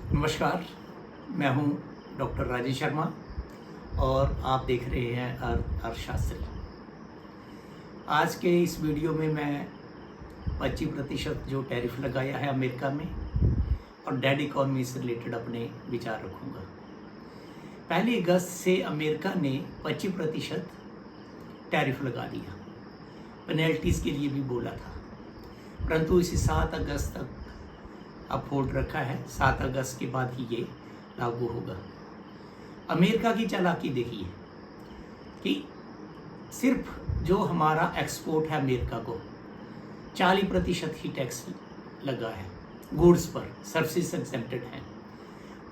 नमस्कार, मैं हूं डॉक्टर राजेश शर्मा और आप देख रहे हैं अर्थशास्त्री। आज के इस वीडियो में मैं 25% जो टैरिफ लगाया है अमेरिका में और डेड इकॉनमी से रिलेटेड अपने विचार रखूंगा। 1 अगस्त से अमेरिका ने 25% टैरिफ लगा दिया, पेनल्टीज़ के लिए भी बोला था, परंतु इसे 7 अगस्त तक अब होल्ड रखा है। 7 अगस्त के बाद ही ये लागू होगा। अमेरिका की चालाकी देखिए कि सिर्फ जो हमारा एक्सपोर्ट है अमेरिका को 40% ही टैक्स लगा है गुड्स पर, सर्विसेज एग्जेम्प्टेड हैं।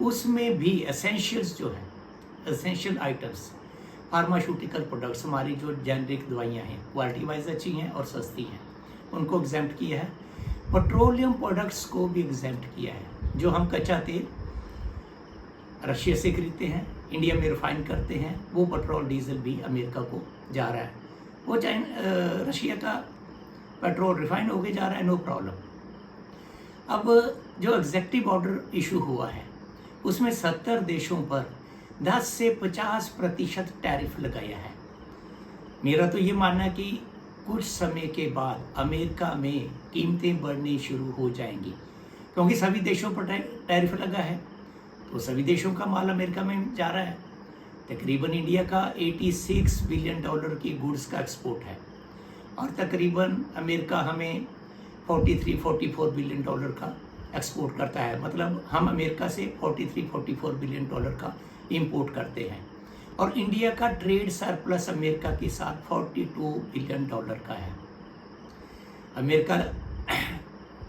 उसमें भी एसेंशियल्स जो है, एसेंशियल आइटम्स, फार्मास्यूटिकल प्रोडक्ट्स, हमारी जो जेनरिक दवाइयाँ हैं क्वालिटी वाइज अच्छी हैं और सस्ती हैं, उनको एग्जेम्प्ट किया है। पेट्रोलियम प्रोडक्ट्स को भी एग्जेम्प्ट किया है। जो हम कच्चा तेल रशिया से खरीदते हैं, इंडिया में रिफाइन करते हैं, वो पेट्रोल डीजल भी अमेरिका को जा रहा है। वो चाहे रशिया का पेट्रोल रिफाइन होके जा रहा है, नो प्रॉब्लम। अब जो एग्जेक्टिव ऑर्डर इशू हुआ है उसमें 70 देशों पर 10 से 50% टैरिफ लगाया है। मेरा तो ये मानना है कि कुछ समय के बाद अमेरिका में कीमतें बढ़नी शुरू हो जाएंगी, क्योंकि सभी देशों पर टैरिफ लगा है, तो सभी देशों का माल अमेरिका में जा रहा है। तकरीबन इंडिया का 86 बिलियन डॉलर की गुड्स का एक्सपोर्ट है और तकरीबन अमेरिका हमें 43-44 बिलियन डॉलर का एक्सपोर्ट करता है। मतलब हम अमेरिका से 43-44 बिलियन डॉलर का इंपोर्ट करते हैं और इंडिया का ट्रेड सरप्लस अमेरिका के साथ 42 बिलियन डॉलर का है। अमेरिका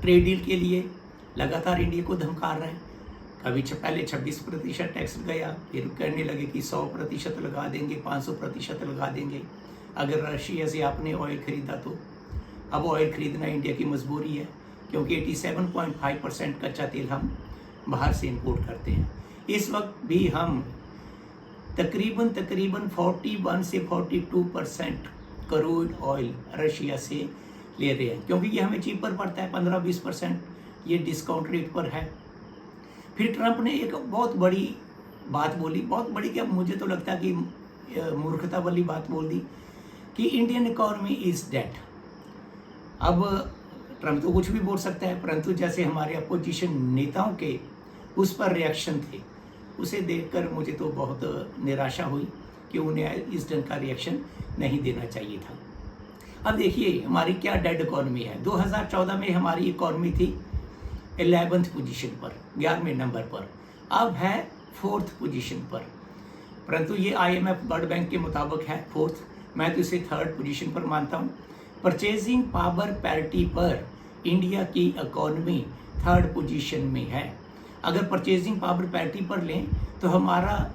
ट्रेड डील के लिए लगातार इंडिया को धमका रहा है। कभी पहले 26% टैक्स लगाया, फिर कहने लगे कि 100% लगा देंगे, 500% लगा देंगे अगर रशिया से आपने ऑयल खरीदा तो। अब ऑयल खरीदना इंडिया की मजबूरी है, क्योंकि 87.5% कच्चा तेल हम बाहर से इंपोर्ट करते हैं। इस वक्त भी हम तकरीबन 41 से 42% क्रूड ऑयल रशिया से ले रहे हैं, क्योंकि ये हमें चीपर पड़ता है। 15-20% ये डिस्काउंट रेट पर है। फिर ट्रंप ने एक बहुत बड़ी बात बोली, बहुत बड़ी क्या, मुझे तो लगता है कि मूर्खता वाली बात बोल दी कि इंडियन इकॉनमी इज डेड। अब ट्रंप तो कुछ भी बोल सकता है, परंतु जैसे हमारे अपोजिशन नेताओं के उस पर रिएक्शन थे, उसे देखकर मुझे तो बहुत निराशा हुई कि उन्हें इस ढंग का रिएक्शन नहीं देना चाहिए था। अब देखिए हमारी क्या डेड इकॉनमी है। 2014 में हमारी इकॉनमी थी 11th पोजीशन पर, 11वें नंबर पर, अब है 4th पोजीशन पर, परंतु ये IMF वर्ल्ड बैंक के मुताबिक है 4th। मैं तो इसे 3rd पोजीशन पर मानता हूँ। परचेजिंग पावर पैरिटी पर इंडिया की इकॉनमी 3rd पोजीशन में है। अगर परचेजिंग पावर पैरिटी पर लें तो हमारा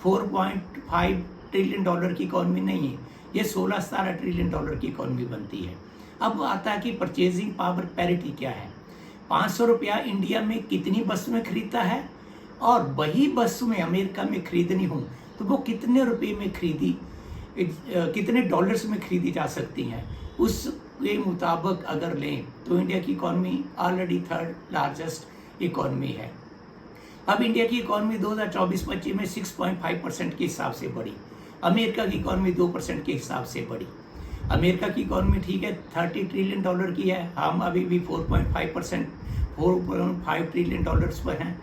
4.5 ट्रिलियन डॉलर की इकॉनमी नहीं है, ये 16-17 ट्रिलियन डॉलर की इकॉनमी बनती है। अब आता है कि परचेजिंग पावर पैरिटी क्या है। 500 रुपया इंडिया में कितनी वस्तुएं खरीदता है और वही वस्तुएं अमेरिका में खरीदनी हो तो वो कितने रुपये में खरीदी, कितने डॉलर्स में खरीदी जा सकती हैं, उसके मुताबिक अगर लें तो इंडिया की economy already 3rd largest economy है। अब इंडिया की इकॉनमी 2024-25 में 6.5% के हिसाब से बढ़ी, अमेरिका की इकॉनमी 2% के हिसाब से बढ़ी। अमेरिका की इकॉनमी ठीक है 30 ट्रिलियन डॉलर की है, हम अभी भी 4.5 ट्रिलियन डॉलर्स पर हैं।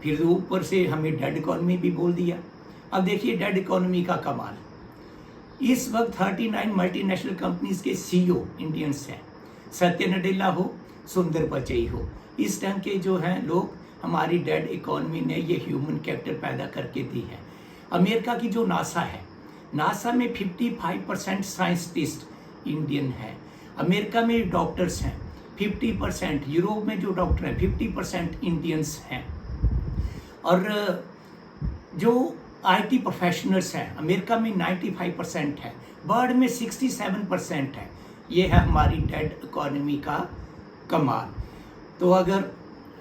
फिर ऊपर से हमें डेड इकॉनमी भी बोल दिया। अब देखिए डेड इकॉनमी का कमाल, इस वक्त 39 मल्टीनेशनल कंपनीज के CEO इंडियंस हैं। सत्य नडेला हो, सुंदर पिचई हो, इस ढंग के जो हैं लोग, हमारी डेड इकॉनमी ने ये ह्यूमन कैपिटल पैदा करके दी है। अमेरिका की जो नासा है, नासा में 55% साइंटिस्ट इंडियन है। अमेरिका में डॉक्टर्स हैं 50%, यूरोप में जो डॉक्टर हैं 50% इंडियंस हैं। और जो IT प्रोफेशनल्स हैं अमेरिका में 95% है, वर्ल्ड में 67% है। ये है हमारी डेड इकॉनमी का कमाल। तो अगर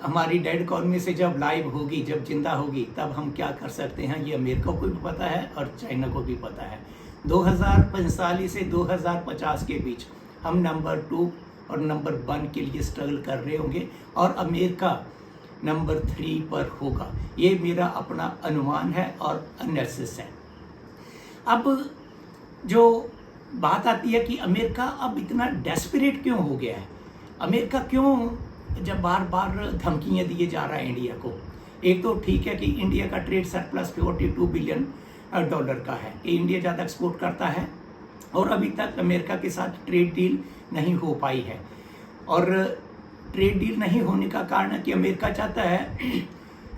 हमारी डेड इकॉनमी से जब लाइव होगी, जब जिंदा होगी, तब हम क्या कर सकते हैं ये अमेरिका को भी पता है और चाइना को भी पता है। 2045 से 2050 के बीच हम नंबर 2 और नंबर 1 के लिए स्ट्रगल कर रहे होंगे और अमेरिका नंबर 3 पर होगा। ये मेरा अपना अनुमान है और एनालिसिस है। अब जो बात आती है कि अमेरिका अब इतना डेस्परेट क्यों हो गया है, अमेरिका क्यों जब बार बार धमकियाँ दिए जा रहा है इंडिया को। एक तो ठीक है कि इंडिया का ट्रेड सरप्लस 42 बिलियन डॉलर का है, कि इंडिया ज़्यादा एक्सपोर्ट करता है और अभी तक अमेरिका के साथ ट्रेड डील नहीं हो पाई है। और ट्रेड डील नहीं होने का कारण है कि अमेरिका चाहता है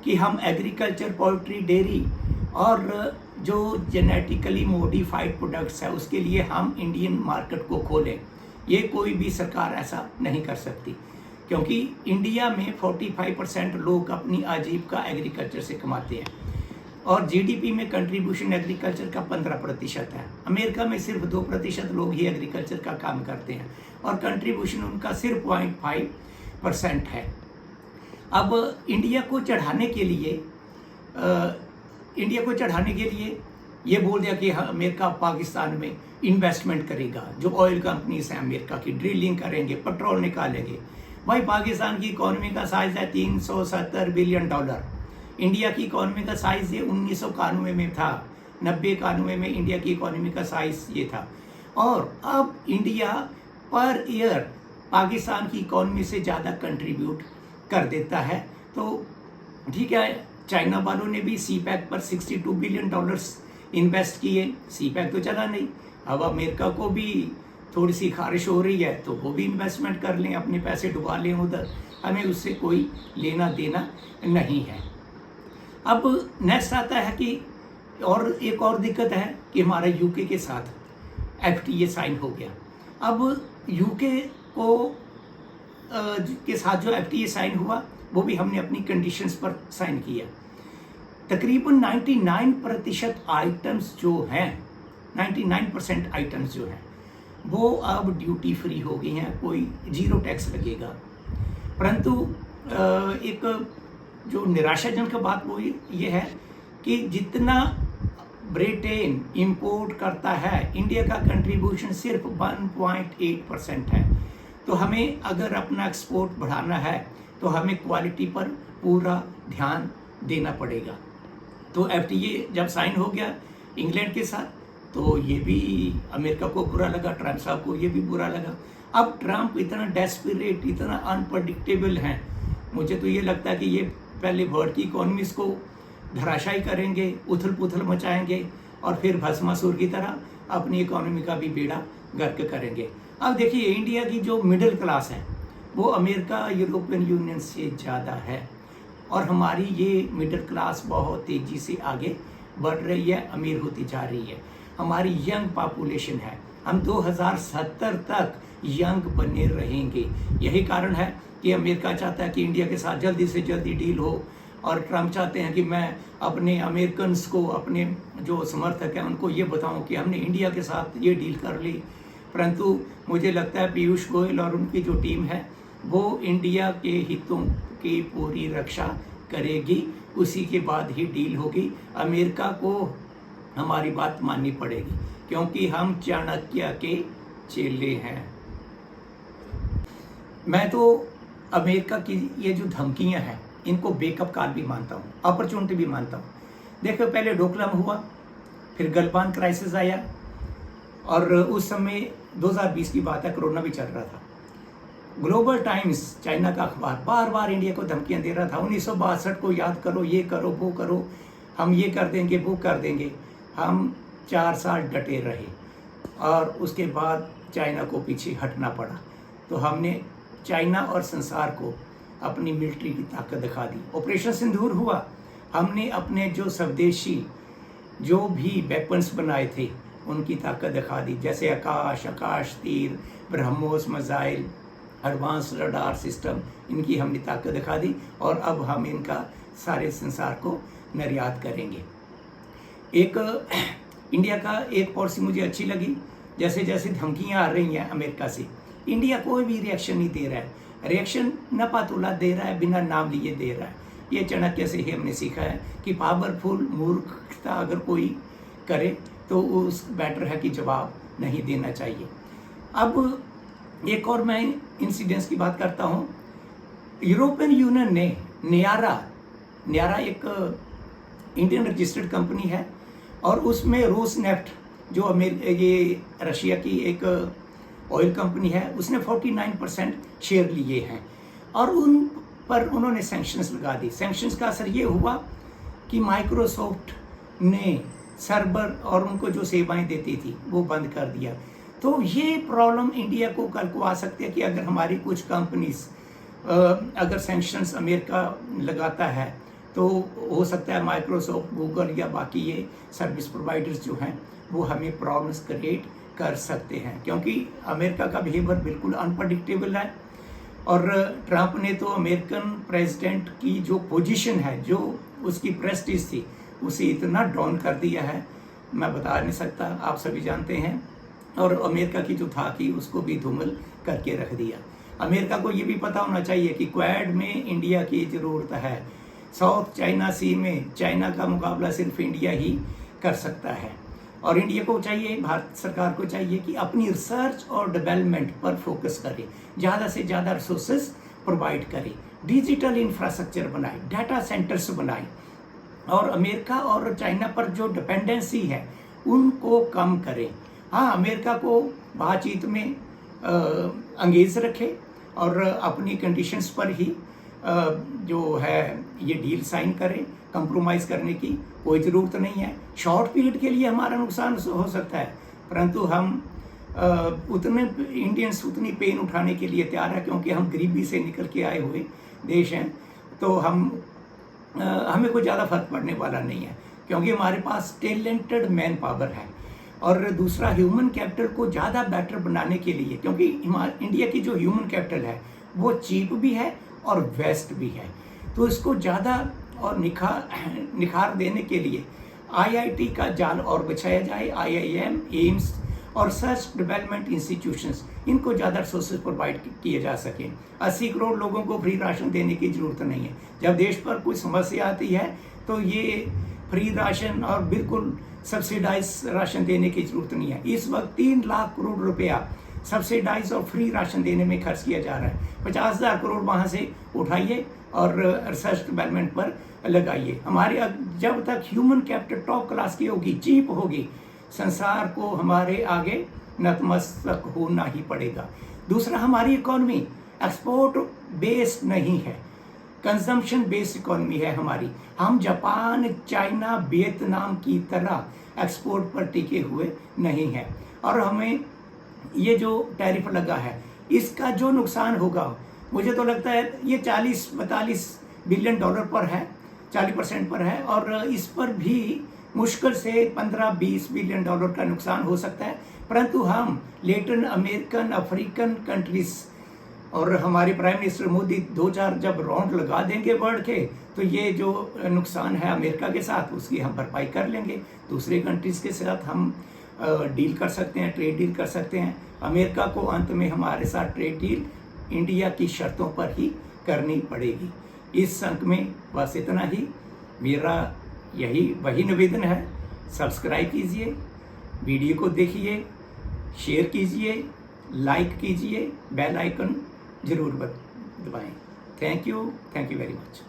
कि हम एग्रीकल्चर, पोल्ट्री, डेयरी और जो जेनेटिकली मॉडिफाइड प्रोडक्ट्स है उसके लिए हम इंडियन मार्केट को खोलें। ये कोई भी सरकार ऐसा नहीं कर सकती, क्योंकि इंडिया में 45% लोग अपनी आजीविका एग्रीकल्चर से कमाते हैं और जीडीपी में कंट्रीब्यूशन एग्रीकल्चर का 15% है। अमेरिका में सिर्फ 2% लोग ही एग्रीकल्चर का काम करते हैं और कंट्रीब्यूशन उनका सिर्फ 0.5% है। अब इंडिया को चढ़ाने के लिए ये बोल दिया कि अमेरिका पाकिस्तान में इन्वेस्टमेंट करेगा, जो ऑयल कंपनीज हैं अमेरिका की, ड्रिलिंग करेंगे, पेट्रोल निकालेंगे। भाई पाकिस्तान की इकोनॉमी का साइज है 370 बिलियन डॉलर। इंडिया की इकोनॉमी का साइज ये 1991 में था, 90-91 में इंडिया की इकोनॉमी का साइज ये था। और अब इंडिया पर ईयर पाकिस्तान की इकोनॉमी से ज़्यादा कंट्रीब्यूट कर देता है। तो ठीक है, चाइना वालों ने भी सी पैक पर 62 बिलियन डॉलर्स इन्वेस्ट किए, सी पैक तो चला नहीं। अब अमेरिका को भी थोड़ी सी खारिश हो रही है तो वो भी इन्वेस्टमेंट कर लें, अपने पैसे डुबा लें उधर, हमें उससे कोई लेना देना नहीं है। अब नेक्स्ट आता है कि और एक और दिक्कत है कि हमारा यूके के साथ एफटीए साइन हो गया। अब यूके को के साथ जो एफटीए साइन हुआ वो भी हमने अपनी कंडीशंस पर साइन किया। तकरीबन 99% आइटम्स जो हैं, 99% आइटम्स जो हैं वो अब ड्यूटी फ्री हो गई हैं, कोई 0 टैक्स लगेगा। परंतु एक जो निराशाजनक बात वो ये है कि जितना ब्रिटेन इंपोर्ट करता है, इंडिया का कंट्रीब्यूशन सिर्फ 1.8% है। तो हमें अगर अपना एक्सपोर्ट बढ़ाना है तो हमें क्वालिटी पर पूरा ध्यान देना पड़ेगा। तो एफटीए जब साइन हो गया इंग्लैंड के साथ तो ये भी अमेरिका को बुरा लगा, ट्रम्प साहब को ये भी बुरा लगा। अब ट्रम्प इतना डेस्परेट, इतना अनप्रडिक्टेबल है, मुझे तो ये लगता है कि ये पहले वर्ल्ड की इकोनॉमीज को धराशायी करेंगे, उथल पुथल मचाएंगे और फिर भस्मासुर की तरह अपनी इकोनॉमी का भी बेड़ा गर्क करेंगे। अब देखिए इंडिया की जो मिडिल क्लास है वो अमेरिका, यूरोपियन यूनियन से ज़्यादा है और हमारी ये मिडिल क्लास बहुत तेज़ी से आगे बढ़ रही है, अमीर होती जा रही है। हमारी यंग पॉपुलेशन है, हम 2070 तक यंग बने रहेंगे। यही कारण है कि अमेरिका चाहता है कि इंडिया के साथ जल्दी से जल्दी डील हो और ट्रम्प चाहते हैं कि मैं अपने अमेरिकन्स को, अपने जो समर्थक हैं उनको ये बताऊं कि हमने इंडिया के साथ ये डील कर ली। परंतु मुझे लगता है पीयूष गोयल और उनकी जो टीम है वो इंडिया के हितों की पूरी रक्षा करेगी, उसी के बाद ही डील होगी। अमेरिका को हमारी बात माननी पड़ेगी क्योंकि हम चाणक्य के चेले हैं। मैं तो अमेरिका की ये जो धमकियां हैं इनको बेकअप कॉल भी मानता हूँ, अपॉर्चुनिटी भी मानता हूँ। देखो पहले डोकलाम हुआ, फिर गलवान क्राइसिस आया और उस समय 2020 की बात है, कोरोना भी चल रहा था। ग्लोबल टाइम्स, चाइना का अखबार, बार बार इंडिया को धमकियां दे रहा था, 1962 को याद करो, ये करो वो करो, हम ये कर देंगे वो कर देंगे। हम 4 साल डटे रहे और उसके बाद चाइना को पीछे हटना पड़ा। तो हमने चाइना और संसार को अपनी मिलिट्री की ताकत दिखा दी। ऑपरेशन सिंदूर हुआ, हमने अपने जो स्वदेशी जो भी वेपन्स बनाए थे उनकी ताकत दिखा दी, जैसे आकाश तीर, BrahMos missile, advance radar system, इनकी हमने ताकत दिखा दी और अब हम इनका सारे संसार को निर्यात करेंगे। एक इंडिया का एक पॉलिसी मुझे अच्छी लगी, जैसे जैसे धमकियां आ रही हैं अमेरिका से, इंडिया कोई भी रिएक्शन नहीं दे रहा है, रिएक्शन नपातुला दे रहा है, बिना नाम लिए दे रहा है। ये चाणक्य से ही हमने सीखा है कि पावरफुल मूर्खता अगर कोई करे तो उस बेटर है कि जवाब नहीं देना चाहिए। अब एक और मैं इंसिडेंट्स की बात करता हूँ। यूरोपियन यूनियन ने न्यारा एक इंडियन रजिस्टर्ड कंपनी है और उसमें रोसनेफ्ट जो ये रशिया की एक ऑयल कंपनी है, उसने 49% शेयर लिए हैं और उन पर उन्होंने सैंक्शंस लगा दी। सैंक्शंस का असर ये हुआ कि माइक्रोसॉफ्ट ने सर्वर और उनको जो सेवाएं देती थी वो बंद कर दिया। तो ये प्रॉब्लम इंडिया को कल को आ सकती है कि अगर हमारी कुछ कंपनीज अगर सैंक्शंस अमेरिका लगाता है तो हो सकता है माइक्रोसॉफ्ट, गूगल या बाकी ये सर्विस प्रोवाइडर्स जो हैं वो हमें प्रॉब्लम्स क्रिएट कर सकते हैं, क्योंकि अमेरिका का बिहेवियर बिल्कुल अनप्रडिक्टेबल है। और ट्रंप ने तो अमेरिकन प्रेसिडेंट की जो पोजीशन है, जो उसकी प्रेस्टीज थी, उसे इतना डाउन कर दिया है मैं बता नहीं सकता, आप सभी जानते हैं। और अमेरिका की जो था कि उसको भी धूमिल करके रख दिया। अमेरिका को ये भी पता होना चाहिए कि क्वाड में इंडिया की ज़रूरत है। साउथ चाइना सी में चाइना का मुकाबला सिर्फ इंडिया ही कर सकता है और इंडिया को चाहिए, भारत सरकार को चाहिए कि अपनी रिसर्च और डेवलपमेंट पर फोकस करे, ज़्यादा से ज़्यादा रिसोर्सेज प्रोवाइड करे, डिजिटल इंफ्रास्ट्रक्चर बनाए, डाटा सेंटर्स बनाए और अमेरिका और चाइना पर जो डिपेंडेंसी है उनको कम करें। हाँ, अमेरिका को बातचीत में अंगेज रखे और अपनी कंडीशंस पर ही जो है ये डील साइन करें। कंप्रोमाइज़ करने की कोई ज़रूरत नहीं है। शॉर्ट पीरियड के लिए हमारा नुकसान हो सकता है, परंतु हम उतने इंडियंस उतनी पेन उठाने के लिए तैयार है, क्योंकि हम गरीबी से निकल के आए हुए देश हैं। तो हमें कोई ज़्यादा फर्क पड़ने वाला नहीं है, क्योंकि हमारे पास टैलेंटेड मैन पावर है। और दूसरा, ह्यूमन कैपिटल को ज़्यादा बेटर बनाने के लिए, क्योंकि इंडिया की जो ह्यूमन कैपिटल है वो चीप भी है और वेस्ट भी है, तो इसको ज़्यादा और निखार देने के लिए आईआईटी का जाल और बिछाया जाए। आईआईएम, एम्स और सर्च डेवलपमेंट इंस्टीट्यूशंस, इनको ज़्यादा रिसोर्सेज प्रोवाइड किए जा सकें। 80 करोड़ लोगों को फ्री राशन देने की ज़रूरत नहीं है। जब देश पर कोई समस्या आती है तो ये फ्री राशन और बिल्कुल सब्सिडाइज राशन देने की ज़रूरत नहीं है। इस वक्त 3 लाख करोड़ रुपया सब्सिडाइज और फ्री राशन देने में खर्च किया जा रहा है। 50,000 करोड़ वहाँ से उठाइए और रिसर्च डेवलपमेंट पर लगाइए। हमारे जब तक ह्यूमन कैपिटल टॉप क्लास की होगी, चीप होगी, संसार को हमारे आगे नतमस्तक होना ही पड़ेगा। दूसरा, हमारी इकोनॉमी एक्सपोर्ट बेस्ड नहीं है, कंजम्पशन बेस्ड इकोनॉमी है हमारी। हम जापान, चाइना, वियतनाम की तरह एक्सपोर्ट पर टिके हुए नहीं हैं। और हमें ये जो टैरिफ लगा है इसका जो नुकसान होगा, मुझे तो लगता है ये 40-42 बिलियन डॉलर पर है, 40% पर है, और इस पर भी मुश्किल से 15-20 बिलियन डॉलर का नुकसान हो सकता है। परंतु हम लेटिन अमेरिकन, अफ्रीकन कंट्रीज और हमारे प्राइम मिनिस्टर मोदी 2-4 जब राउंड लगा देंगे वर्ल्ड के, तो ये जो नुकसान है अमेरिका के साथ उसकी हम भरपाई कर लेंगे। दूसरे कंट्रीज़ के साथ हम डील कर सकते हैं, ट्रेड डील कर सकते हैं। अमेरिका को अंत में हमारे साथ ट्रेड डील इंडिया की शर्तों पर ही करनी पड़ेगी। इस अंक में बस इतना ही। मेरा वही निवेदन है, सब्सक्राइब कीजिए, वीडियो को देखिए, शेयर कीजिए, लाइक कीजिए, बेल आइकन जरूर दबाएं। Thank you very much.